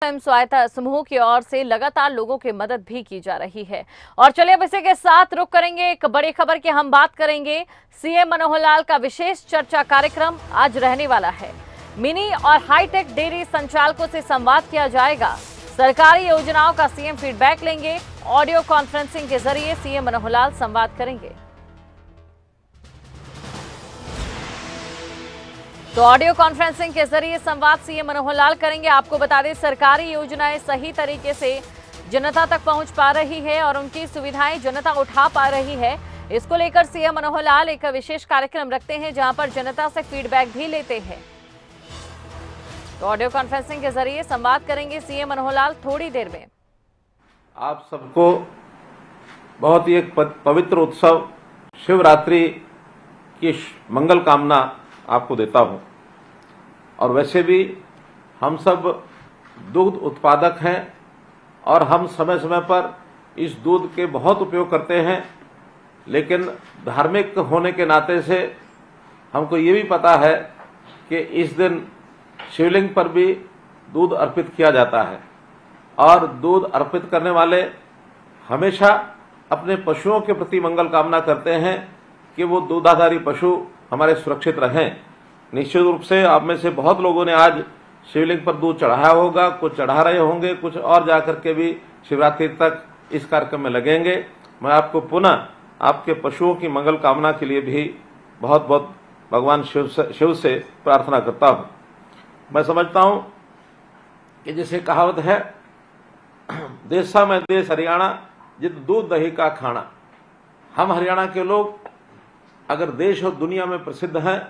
स्वयं सहायता समूह की ओर से लगातार लोगों की मदद भी की जा रही है। और चलिए अब इसी के साथ रुक करेंगे एक बड़ी खबर की। हम बात करेंगे सीएम मनोहर लाल का विशेष चर्चा कार्यक्रम आज रहने वाला है। मिनी और हाईटेक डेयरी संचालकों से संवाद किया जाएगा। सरकारी योजनाओं का सीएम फीडबैक लेंगे। ऑडियो कॉन्फ्रेंसिंग के जरिए सीएम मनोहर लाल संवाद करेंगे। तो ऑडियो कॉन्फ्रेंसिंग के जरिए संवाद सीएम मनोहर लाल करेंगे। आपको बता दें, सरकारी योजनाएं सही तरीके से जनता तक पहुंच पा रही है और उनकी सुविधाएं जनता उठा पा रही है। इसको लेकर सीएम मनोहर लाल एक विशेष कार्यक्रम रखते हैं जहां पर जनता से फीडबैक भी लेते हैं। तो ऑडियो कॉन्फ्रेंसिंग के जरिए संवाद करेंगे सीएम मनोहर लाल थोड़ी देर में। आप सबको बहुत ही एक पवित्र उत्सव शिवरात्रि की मंगल कामना आपको देता हूं। और वैसे भी हम सब दूध उत्पादक हैं और हम समय समय पर इस दूध के बहुत उपयोग करते हैं, लेकिन धार्मिक होने के नाते से हमको ये भी पता है कि इस दिन शिवलिंग पर भी दूध अर्पित किया जाता है। और दूध अर्पित करने वाले हमेशा अपने पशुओं के प्रति मंगल कामना करते हैं कि वो दूधाधारी पशु हमारे सुरक्षित रहें। निश्चित रूप से आप में से बहुत लोगों ने आज शिवलिंग पर दूध चढ़ाया होगा, कुछ चढ़ा रहे होंगे, कुछ और जाकर के भी शिवरात्रि तक इस कार्यक्रम में लगेंगे। मैं आपको पुनः आपके पशुओं की मंगल कामना के लिए भी बहुत बहुत भगवान शिव से प्रार्थना करता हूं। मैं समझता हूं कि जैसे कहावत है, देशा में देश हरियाणा जित दूध दही का खाना। हम हरियाणा के लोग अगर देश और दुनिया में प्रसिद्ध हैं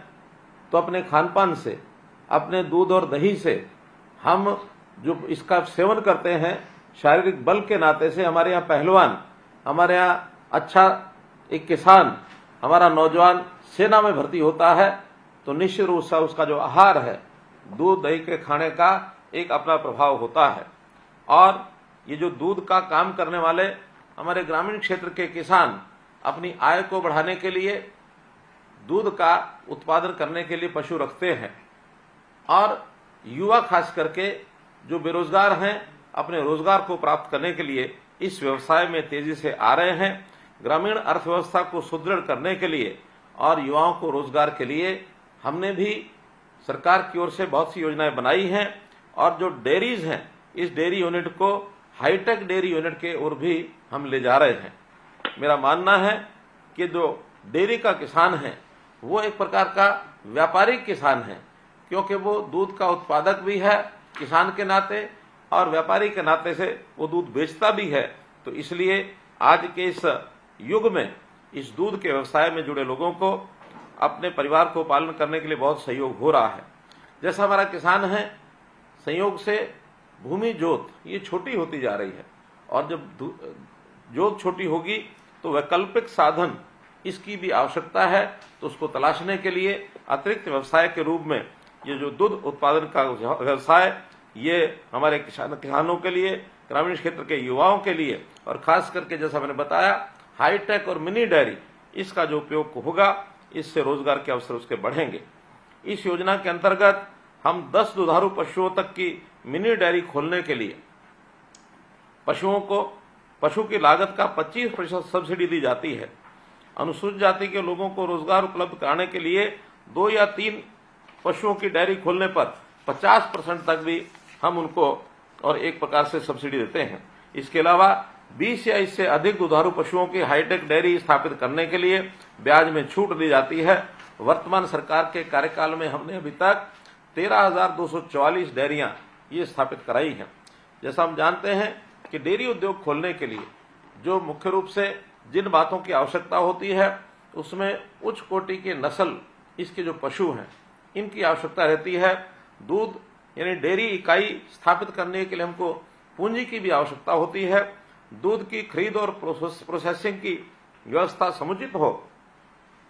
तो अपने खानपान से, अपने दूध और दही से हम जो इसका सेवन करते हैं, शारीरिक बल के नाते से हमारे यहाँ पहलवान, हमारे यहाँ अच्छा एक किसान, हमारा नौजवान सेना में भर्ती होता है, तो निश्चित रूप से उसका जो आहार है दूध दही के खाने का एक अपना प्रभाव होता है। और ये जो दूध का काम करने वाले हमारे ग्रामीण क्षेत्र के किसान अपनी आय को बढ़ाने के लिए दूध का उत्पादन करने के लिए पशु रखते हैं। और युवा खास करके जो बेरोजगार हैं, अपने रोजगार को प्राप्त करने के लिए इस व्यवसाय में तेजी से आ रहे हैं। ग्रामीण अर्थव्यवस्था को सुदृढ़ करने के लिए और युवाओं को रोजगार के लिए हमने भी सरकार की ओर से बहुत सी योजनाएं बनाई हैं। और जो डेयरीज हैं, इस डेयरी यूनिट को हाईटेक डेयरी यूनिट के ओर भी हम ले जा रहे हैं। मेरा मानना है कि जो डेयरी का किसान है वो एक प्रकार का व्यापारिक किसान है, क्योंकि वो दूध का उत्पादक भी है किसान के नाते और व्यापारी के नाते से वो दूध बेचता भी है। तो इसलिए आज के इस युग में इस दूध के व्यवसाय में जुड़े लोगों को अपने परिवार को पालन करने के लिए बहुत सहयोग हो रहा है। जैसा हमारा किसान है, संयोग से भूमि जोत ये छोटी होती जा रही है, और जब जोत छोटी होगी तो वैकल्पिक साधन इसकी भी आवश्यकता है। तो उसको तलाशने के लिए अतिरिक्त व्यवसाय के रूप में ये जो दूध उत्पादन का व्यवसाय, ये हमारे किसानों के लिए, ग्रामीण क्षेत्र के युवाओं के लिए, और खास करके जैसा मैंने बताया हाईटेक और मिनी डेयरी, इसका जो उपयोग होगा, इससे रोजगार के अवसर उसके बढ़ेंगे। इस योजना के अंतर्गत हम 10 दुधारू पशुओं तक की मिनी डेयरी खोलने के लिए पशु की लागत का 25% सब्सिडी दी जाती है। अनुसूचित जाति के लोगों को रोजगार उपलब्ध कराने के लिए 2 या 3 पशुओं की डेयरी खोलने पर 50% तक भी हम उनको और एक प्रकार से सब्सिडी देते हैं। इसके अलावा 20 या इससे अधिक दुधारू पशुओं की हाईटेक डेयरी स्थापित करने के लिए ब्याज में छूट दी जाती है। वर्तमान सरकार के कार्यकाल में हमने अभी तक 13,244 डेयरियां ये स्थापित कराई हैं। जैसा हम जानते हैं कि डेयरी उद्योग खोलने के लिए जो मुख्य रूप से जिन बातों की आवश्यकता होती है, उसमें उच्च कोटि के नस्ल इसके जो पशु हैं इनकी आवश्यकता रहती है। दूध यानी डेयरी इकाई स्थापित करने के लिए हमको पूंजी की भी आवश्यकता होती है। दूध की खरीद और प्रोसेसिंग की व्यवस्था समुचित हो,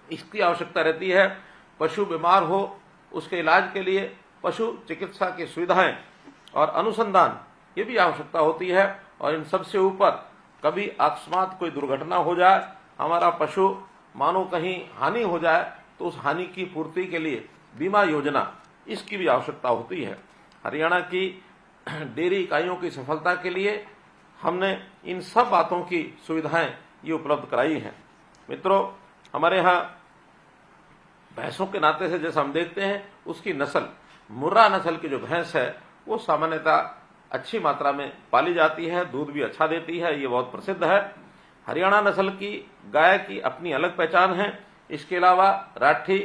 इसकी आवश्यकता रहती है। पशु बीमार हो उसके इलाज के लिए पशु चिकित्सा की सुविधाएं और अनुसंधान ये भी आवश्यकता होती है। और इन सबसे ऊपर कभी अकस्मात कोई दुर्घटना हो जाए, हमारा पशु मानो कहीं हानि हो जाए, तो उस हानि की पूर्ति के लिए बीमा योजना इसकी भी आवश्यकता होती है। हरियाणा की डेयरी इकाइयों की सफलता के लिए हमने इन सब बातों की सुविधाएं ये उपलब्ध कराई हैं। मित्रों, हमारे यहाँ भैंसों के नाते से जैसा हम देखते हैं, उसकी नस्ल मुर्रा नस्ल की जो भैंस है वो सामान्यतः अच्छी मात्रा में पाली जाती है, दूध भी अच्छा देती है, ये बहुत प्रसिद्ध है। हरियाणा नस्ल की गाय की अपनी अलग पहचान है। इसके अलावा राठी,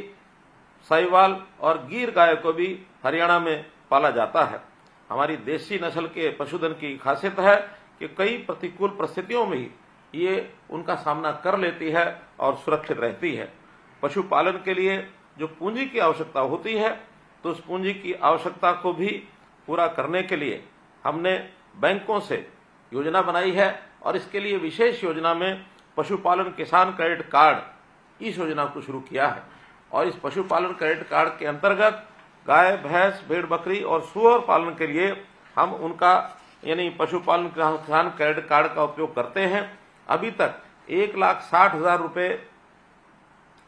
साहिवाल और गिर गाय को भी हरियाणा में पाला जाता है। हमारी देसी नस्ल के पशुधन की खासियत है कि कई प्रतिकूल परिस्थितियों में ही ये उनका सामना कर लेती है और सुरक्षित रहती है। पशुपालन के लिए जो पूंजी की आवश्यकता होती है, तो उस पूंजी की आवश्यकता को भी पूरा करने के लिए हमने बैंकों से योजना बनाई है और इसके लिए विशेष योजना में पशुपालन किसान क्रेडिट कार्ड इस योजना को शुरू किया है। और इस पशुपालन क्रेडिट कार्ड के अंतर्गत गाय, भैंस, भेड़, बकरी और सूअर पालन के लिए हम उनका यानी पशुपालन किसान क्रेडिट कार्ड का उपयोग करते हैं। अभी तक 1,60,000 रुपए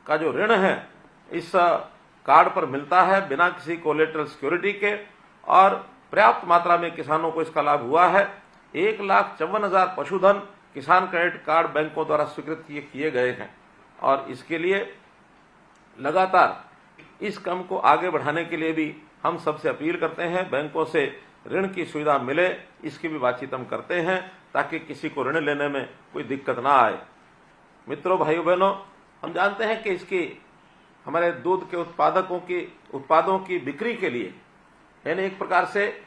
का जो ऋण है इस कार्ड पर मिलता है बिना किसी कोलेटरल सिक्योरिटी के, और पर्याप्त मात्रा में किसानों को इसका लाभ हुआ है। 1,54,000 पशुधन किसान क्रेडिट कार्ड बैंकों द्वारा स्वीकृत किए गए हैं और इसके लिए लगातार इस काम को आगे बढ़ाने के लिए भी हम सबसे अपील करते हैं। बैंकों से ऋण की सुविधा मिले, इसकी भी बातचीत हम करते हैं ताकि किसी को ऋण लेने में कोई दिक्कत ना आए। मित्रों, भाइयों बहनों, हम जानते हैं कि इसकी हमारे दूध के उत्पादों की बिक्री के लिए यानी एक प्रकार से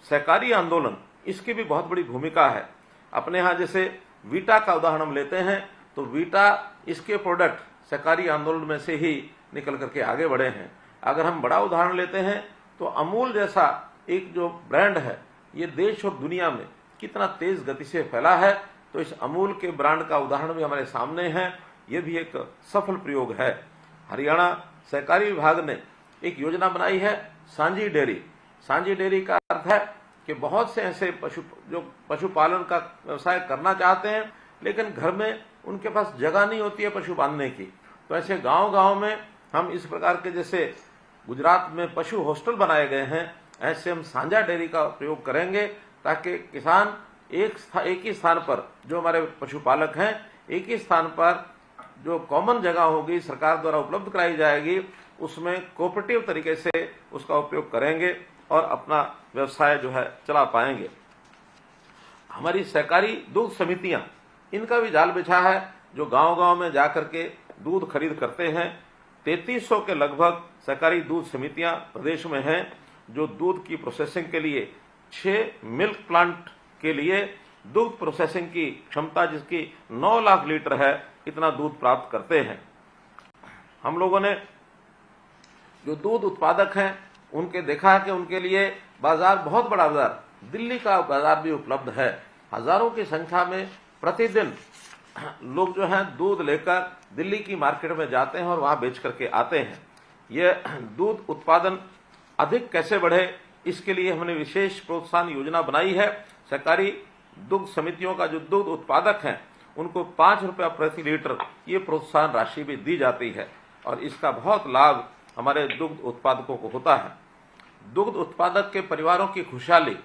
सहकारी आंदोलन, इसकी भी बहुत बड़ी भूमिका है। अपने यहाँ जैसे वीटा का उदाहरण हम लेते हैं, तो वीटा इसके प्रोडक्ट सहकारी आंदोलन में से ही निकल करके आगे बढ़े हैं। अगर हम बड़ा उदाहरण लेते हैं तो अमूल जैसा एक जो ब्रांड है, ये देश और दुनिया में कितना तेज गति से फैला है, तो इस अमूल के ब्रांड का उदाहरण भी हमारे सामने है। ये भी एक सफल प्रयोग है। हरियाणा सहकारी विभाग ने एक योजना बनाई है, सांझी डेयरी। सांझी डेयरी का अर्थ है कि बहुत से ऐसे पशुपालन का व्यवसाय करना चाहते हैं, लेकिन घर में उनके पास जगह नहीं होती है पशु बांधने की। तो ऐसे गांव-गांव में हम इस प्रकार के जैसे गुजरात में पशु हॉस्टल बनाए गए हैं, ऐसे हम साझा डेयरी का प्रयोग करेंगे ताकि किसान एक ही स्थान पर, जो हमारे पशुपालक हैं, एक ही स्थान पर जो कॉमन जगह होगी सरकार द्वारा उपलब्ध कराई जाएगी, उसमें कोऑपरेटिव तरीके से उसका उपयोग करेंगे और अपना व्यवसाय जो है चला पाएंगे। हमारी सहकारी दूध समितियां, इनका भी जाल बिछा है, जो गांव-गांव में जाकर के दूध खरीद करते हैं। 3300 के लगभग सहकारी दूध समितियां प्रदेश में हैं, जो दूध की प्रोसेसिंग के लिए 6 मिल्क प्लांट के लिए दूध प्रोसेसिंग की क्षमता जिसकी 9 लाख लीटर है, इतना दूध प्राप्त करते हैं। हम लोगों ने जो दूध उत्पादक हैं उनके देखा है कि उनके लिए बाजार, बहुत बड़ा बाजार, दिल्ली का बाजार भी उपलब्ध है। हजारों की संख्या में प्रतिदिन लोग जो हैं दूध लेकर दिल्ली की मार्केट में जाते हैं और वहां बेच करके आते हैं। ये दूध उत्पादन अधिक कैसे बढ़े, इसके लिए हमने विशेष प्रोत्साहन योजना बनाई है। सहकारी दुग्ध समितियों का जो दुग्ध उत्पादक हैं उनको 5 रुपया प्रति लीटर ये प्रोत्साहन राशि भी दी जाती है और इसका बहुत लाभ हमारे दुग्ध उत्पादकों को होता है। दुग्ध उत्पादक के परिवारों की खुशहाली,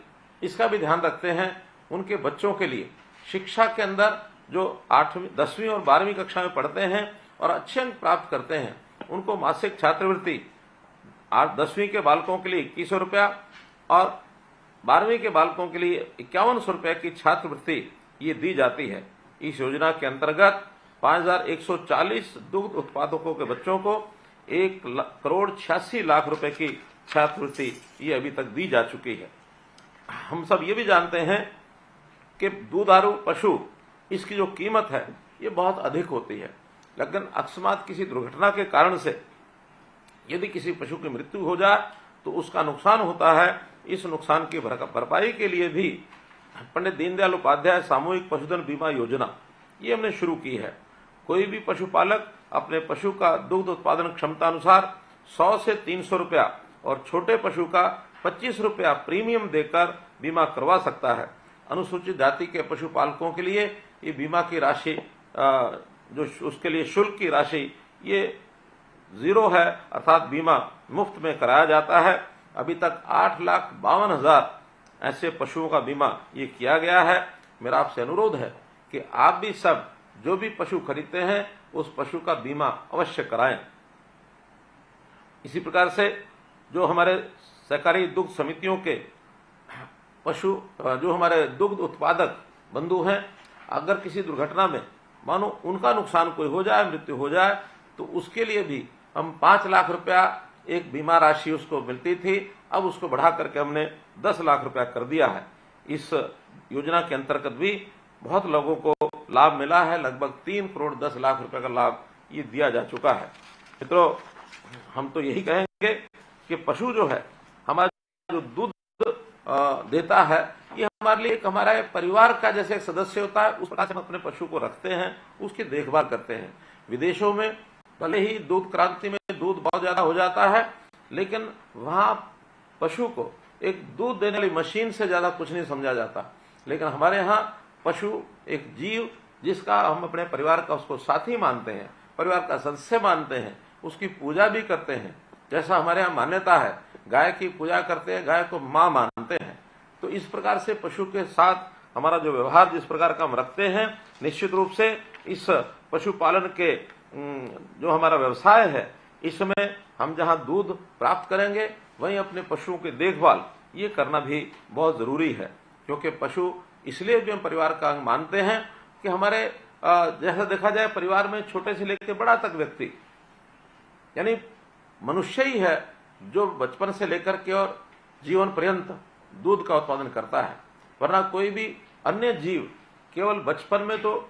इसका भी ध्यान रखते हैं। उनके बच्चों के लिए शिक्षा के अंदर जो 8वीं, 10वीं और 12वीं कक्षा में पढ़ते हैं और अच्छे अंक प्राप्त करते हैं, उनको मासिक छात्रवृत्ति 10वीं के बालकों के लिए 2100 रुपया और 12वीं के बालकों के लिए 5100 रुपये की छात्रवृत्ति ये दी जाती है। इस योजना के अंतर्गत 5140 दुग्ध उत्पादकों के बच्चों को 1,86,00,000 रुपए की छात्रवृत्ति ये अभी तक दी जा चुकी है। हम सब ये भी जानते हैं कि दूधारू पशु, इसकी जो कीमत है ये बहुत अधिक होती है, लेकिन अकस्मात किसी दुर्घटना के कारण से यदि किसी पशु की मृत्यु हो जाए तो उसका नुकसान होता है। इस नुकसान की भरपाई के लिए भी पंडित दीनदयाल उपाध्याय सामूहिक पशुधन बीमा योजना ये हमने शुरू की है। कोई भी पशुपालक अपने पशु का दुग्ध उत्पादन क्षमता अनुसार 100 से 300 रुपया और छोटे पशु का 25 रुपया प्रीमियम देकर बीमा करवा सकता है। अनुसूचित जाति के पशुपालकों के लिए ये बीमा की राशि, जो उसके लिए शुल्क की राशि ये 0 है, अर्थात बीमा मुफ्त में कराया जाता है। अभी तक 8,52,000 ऐसे पशुओं का बीमा ये किया गया है। मेरा आपसे अनुरोध है कि आप भी सब जो भी पशु खरीदते हैं उस पशु का बीमा अवश्य कराएं। इसी प्रकार से जो हमारे सहकारी दुग्ध समितियों के पशु जो हमारे दुग्ध उत्पादक बंधु हैं, अगर किसी दुर्घटना में मानो उनका नुकसान कोई हो जाए, मृत्यु हो जाए, तो उसके लिए भी हम 5 लाख रुपया एक बीमा राशि उसको मिलती थी, अब उसको बढ़ा करके हमने 10 लाख रुपया कर दिया है। इस योजना के अंतर्गत भी बहुत लोगों को लाभ मिला है। लगभग 3 करोड़ 10 लाख रुपए का लाभ ये दिया जा चुका है। मित्रों, हम तो यही कहेंगे कि पशु जो है हमारा जो दूध देता है, ये हमारे लिए एक हमारा परिवार का जैसे एक सदस्य होता है, उस प्रकार से हम अपने पशु को रखते हैं, उसकी देखभाल करते हैं। विदेशों में भले ही दूध क्रांति में दूध बहुत ज्यादा हो जाता है, लेकिन वहां पशु को एक दूध देने वाली मशीन से ज्यादा कुछ नहीं समझा जाता। लेकिन हमारे यहाँ पशु एक जीव जिसका हम अपने परिवार का उसको साथी मानते हैं, परिवार का सदस्य मानते हैं, उसकी पूजा भी करते हैं। जैसा हमारे यहाँ मान्यता है, गाय की पूजा करते हैं, गाय को मां मानते हैं। तो इस प्रकार से पशु के साथ हमारा जो व्यवहार जिस प्रकार का हम रखते हैं, निश्चित रूप से इस पशुपालन के जो हमारा व्यवसाय है, इसमें हम जहां दूध प्राप्त करेंगे वहीं अपने पशुओं की देखभाल ये करना भी बहुत जरूरी है। क्योंकि पशु इसलिए भी हम परिवार का अंग मानते हैं कि हमारे जैसा देखा जाए परिवार में छोटे से लेकर बड़ा तक व्यक्ति यानी मनुष्य ही है जो बचपन से लेकर के और जीवन पर्यंत दूध का उत्पादन करता है। वरना कोई भी अन्य जीव केवल बचपन में तो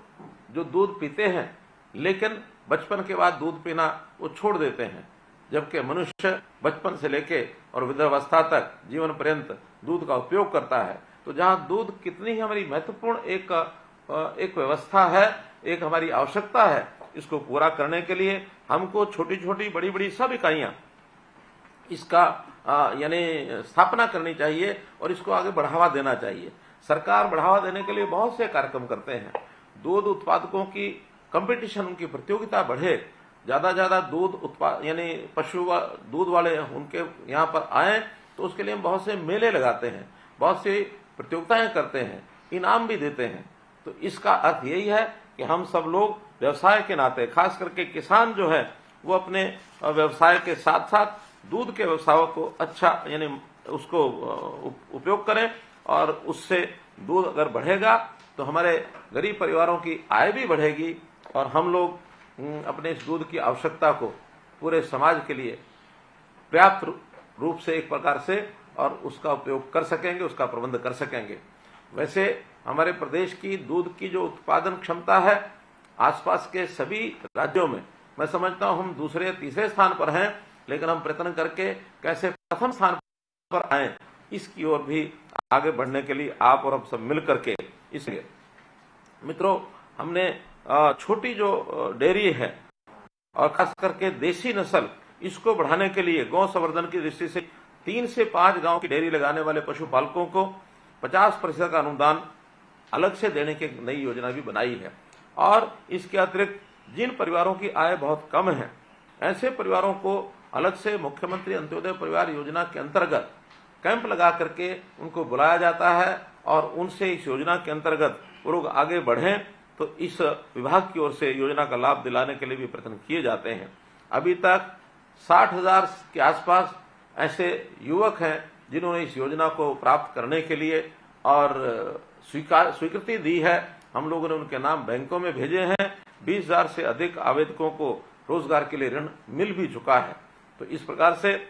जो दूध पीते हैं, लेकिन बचपन के बाद दूध पीना वो छोड़ देते हैं, जबकि मनुष्य बचपन से लेके और वृद्धावस्था तक जीवन पर्यंत दूध का उपयोग करता है। तो जहां दूध कितनी ही हमारी महत्वपूर्ण एक व्यवस्था है, एक हमारी आवश्यकता है, इसको पूरा करने के लिए हमको छोटी छोटी बड़ी बड़ी सब इकाइयां इसका यानी स्थापना करनी चाहिए और इसको आगे बढ़ावा देना चाहिए। सरकार बढ़ावा देने के लिए बहुत से कार्यक्रम करते हैं। दूध उत्पादकों की कंपटीशन, उनकी प्रतियोगिता बढ़े, ज्यादा दूध उत्पाद यानी पशु दूध वाले उनके यहाँ पर आए, तो उसके लिए हम बहुत से मेले लगाते हैं, बहुत सी प्रतियोगिताएं करते हैं, इनाम भी देते हैं। तो इसका अर्थ यही है कि हम सब लोग व्यवसाय के नाते, खास करके किसान जो है वो अपने व्यवसाय के साथ साथ दूध के व्यवसाय को अच्छा यानी उसको उपयोग करें, और उससे दूध अगर बढ़ेगा तो हमारे गरीब परिवारों की आय भी बढ़ेगी और हम लोग अपने इस दूध की आवश्यकता को पूरे समाज के लिए पर्याप्त रूप से एक प्रकार से और उसका उपयोग कर सकेंगे, उसका प्रबंध कर सकेंगे। वैसे हमारे प्रदेश की दूध की जो उत्पादन क्षमता है, आसपास के सभी राज्यों में मैं समझता हूं हम दूसरे तीसरे स्थान पर हैं, लेकिन हम प्रयत्न करके कैसे प्रथम स्थान पर आए, इसकी ओर भी आगे बढ़ने के लिए आप और हम सब मिल करके, इसलिए मित्रों हमने छोटी जो डेयरी है और खास करके देसी नस्ल, इसको बढ़ाने के लिए गौ संवर्धन की दृष्टि से 3 से 5 गांव की डेयरी लगाने वाले पशुपालकों को 50% का अनुदान अलग से देने की नई योजना भी बनाई है। और इसके अतिरिक्त जिन परिवारों की आय बहुत कम है, ऐसे परिवारों को अलग से मुख्यमंत्री अंत्योदय परिवार योजना के अंतर्गत कैंप लगा करके उनको बुलाया जाता है और उनसे इस योजना के अंतर्गत वो लोग आगे बढ़ें, तो इस विभाग की ओर से योजना का लाभ दिलाने के लिए भी प्रयत्न किए जाते हैं। अभी तक 60,000 के आसपास ऐसे युवक हैं जिन्होंने इस योजना को प्राप्त करने के लिए और स्वीकृति दी है। हम लोगों ने उनके नाम बैंकों में भेजे हैं। 20,000 से अधिक आवेदकों को रोजगार के लिए ऋण मिल भी चुका है। तो इस प्रकार से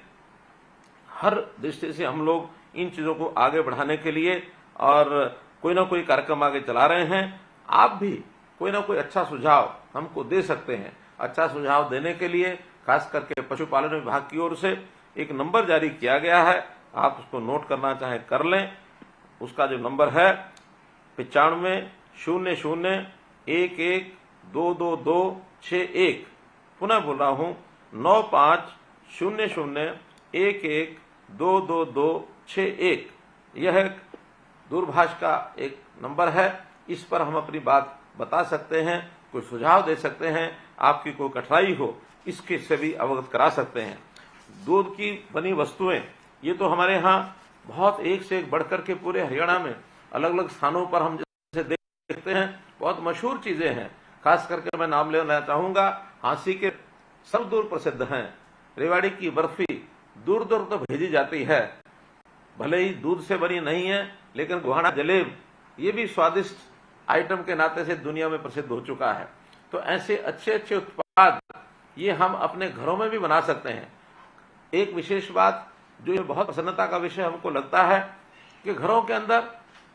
हर दृष्टि से हम लोग इन चीजों को आगे बढ़ाने के लिए और कोई ना कोई कार्यक्रम आगे चला रहे हैं। आप भी कोई ना कोई अच्छा सुझाव हमको दे सकते हैं। अच्छा सुझाव देने के लिए खास करके पशुपालन विभाग की ओर से एक नंबर जारी किया गया है, आप उसको नोट करना चाहें कर लें। उसका जो नंबर है 9500112261। पुनः बोल रहा हूं 9500112261। यह एक दूरभाष का एक नंबर है। इस पर हम अपनी बात बता सकते हैं, कोई सुझाव दे सकते हैं, आपकी कोई कठिनाई हो इसके से भी अवगत करा सकते हैं। दूध की बनी वस्तुएं ये तो हमारे यहाँ बहुत एक से एक बढ़कर के पूरे हरियाणा में अलग अलग स्थानों पर हम जैसे देखते हैं बहुत मशहूर चीजें हैं। खास करके मैं नाम लेना चाहूंगा, हाँसी के सब दूर प्रसिद्ध हैं। रेवाड़ी की बर्फी दूर दूर तो भेजी जाती है, भले ही दूध से बनी नहीं है, लेकिन गोहाना जलेब ये भी स्वादिष्ट आइटम के नाते से दुनिया में प्रसिद्ध हो चुका है। तो ऐसे अच्छे अच्छे उत्पाद ये हम अपने घरों में भी बना सकते हैं। एक विशेष बात जो ये बहुत प्रसन्नता का विषय हमको लगता है कि घरों के अंदर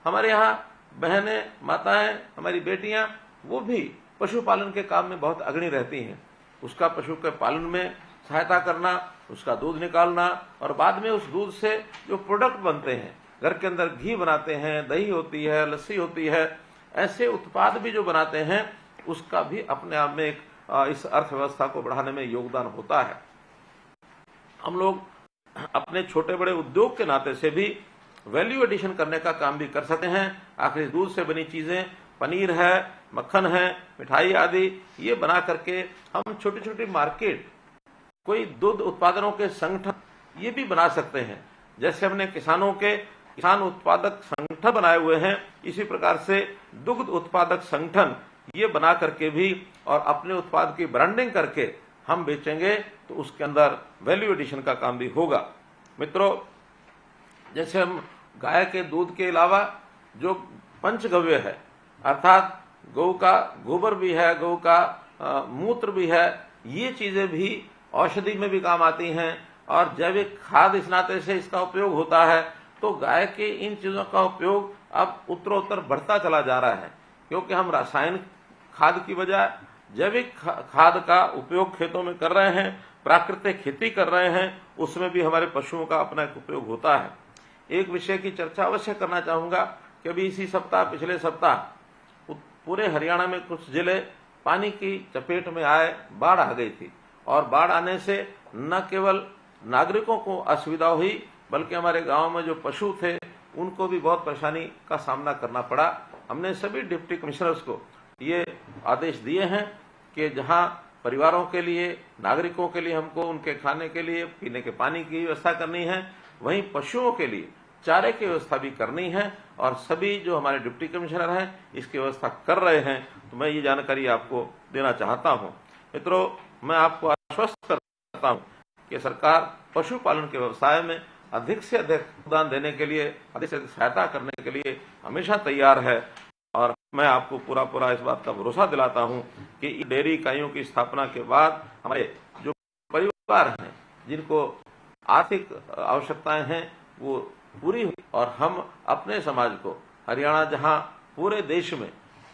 हमारे यहाँ बहनें, माताएं, हमारी बेटियां वो भी पशुपालन के काम में बहुत अग्रणी रहती हैं। उसका पशु के पालन में सहायता करना, उसका दूध निकालना और बाद में उस दूध से जो प्रोडक्ट बनते हैं, घर के अंदर घी बनाते हैं, दही होती है, लस्सी होती है, ऐसे उत्पाद भी जो बनाते हैं उसका भी अपने आप में एक इस अर्थव्यवस्था को बढ़ाने में योगदान होता है। हम लोग अपने छोटे बड़े उद्योग के नाते से भी वैल्यू एडिशन करने का काम भी कर सकते हैं। आखिर दूध से बनी चीजें, पनीर है, मक्खन है, मिठाई आदि ये बना करके हम छोटी छोटी मार्केट, कोई दूध उत्पादनों के संगठन ये भी बना सकते हैं। जैसे हमने किसान उत्पादक संगठन बनाए हुए हैं, इसी प्रकार से दुग्ध उत्पादक संगठन ये बना करके भी और अपने उत्पाद की ब्रांडिंग करके हम बेचेंगे तो उसके अंदर वैल्यू एडिशन का काम भी होगा। मित्रों, जैसे हम गाय के दूध के अलावा जो पंचगव्य है, अर्थात गौ का गोबर भी है, गौ का मूत्र भी है, ये चीजें भी औषधि में भी काम आती हैं और जैविक खाद इस नाते से इसका उपयोग होता है। तो गाय के इन चीजों का उपयोग अब उत्तरोत्तर बढ़ता चला जा रहा है, क्योंकि हम रासायनिक खाद की बजाय जैविक खाद का उपयोग खेतों में कर रहे हैं, प्राकृतिक खेती कर रहे हैं, उसमें भी हमारे पशुओं का अपना एक उपयोग होता है। एक विषय की चर्चा अवश्य करना चाहूंगा कि अभी इसी सप्ताह, पिछले सप्ताह पूरे हरियाणा में कुछ जिले पानी की चपेट में आए, बाढ़ आ गई थी और बाढ़ आने से न केवल नागरिकों को असुविधा हुई बल्कि हमारे गांव में जो पशु थे उनको भी बहुत परेशानी का सामना करना पड़ा। हमने सभी डिप्टी कमिश्नर्स को ये आदेश दिए हैं कि जहां परिवारों के लिए, नागरिकों के लिए हमको उनके खाने के लिए, पीने के पानी की व्यवस्था करनी है, वहीं पशुओं के लिए चारे की व्यवस्था भी करनी है और सभी जो हमारे डिप्टी कमिश्नर हैं इसकी व्यवस्था कर रहे हैं। तो मैं ये जानकारी आपको देना चाहता हूं। मित्रों, मैं आपको आश्वस्त करता हूं कि सरकार पशुपालन के व्यवसाय में अधिक से अधिक योगदान देने के लिए, अधिक से अधिक सहायता करने के लिए हमेशा तैयार है और मैं आपको पूरा इस बात का भरोसा दिलाता हूं कि डेयरी इकाइयों की स्थापना के बाद हमारे जो परिवार हैं जिनको आर्थिक आवश्यकताएं हैं वो पूरी हुई और हम अपने समाज को, हरियाणा जहां पूरे देश में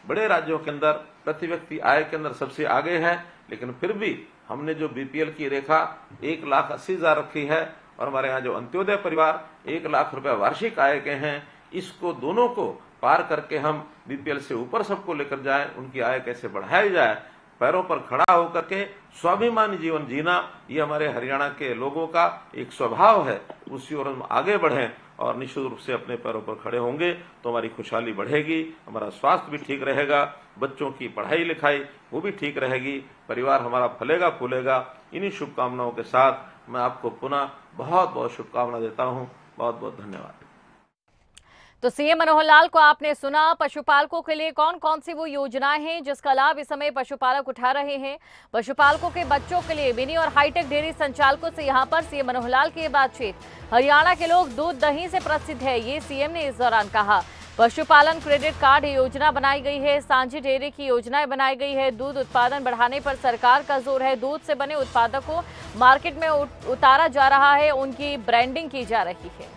बड़े राज्यों के अंदर प्रति व्यक्ति आय के अंदर सबसे आगे है, लेकिन फिर भी हमने जो बीपीएल की रेखा 1,80,000 रखी है और हमारे यहाँ जो अंत्योदय परिवार 1 लाख रुपए वार्षिक आय के हैं, इसको दोनों को पार करके हम बीपीएल से ऊपर सबको लेकर जाएं, उनकी आय कैसे बढ़ाई जाए, पैरों पर खड़ा होकर के स्वाभिमानी जीवन जीना, ये हमारे हरियाणा के लोगों का एक स्वभाव है। उसी ओर हम आगे बढ़ें और निश्चित रूप से अपने पैरों पर खड़े होंगे तो हमारी खुशहाली बढ़ेगी, हमारा स्वास्थ्य भी ठीक रहेगा, बच्चों की पढ़ाई लिखाई वो भी ठीक रहेगी, परिवार हमारा फलेगा फूलेगा। इन्हीं शुभकामनाओं के साथ मैं आपको पुनः बहुत बहुत शुभकामना देता हूँ। बहुत बहुत धन्यवाद। तो सीएम मनोहर लाल को आपने सुना। पशुपालकों के लिए कौन कौन सी वो योजनाएं हैं जिसका लाभ इस समय पशुपालक उठा रहे हैं। पशुपालकों के बच्चों के लिए मिनी और हाईटेक डेयरी संचालकों से यहां पर सीएम मनोहर लाल की बातचीत। हरियाणा के लोग दूध दही से प्रसिद्ध है, ये सीएम ने इस दौरान कहा। पशुपालन क्रेडिट कार्ड योजना बनाई गई है, सांझी डेयरी की योजनाएं बनाई गई है। दूध उत्पादन बढ़ाने पर सरकार का जोर है। दूध से बने उत्पादों को मार्केट में उतारा जा रहा है, उनकी ब्रांडिंग की जा रही है।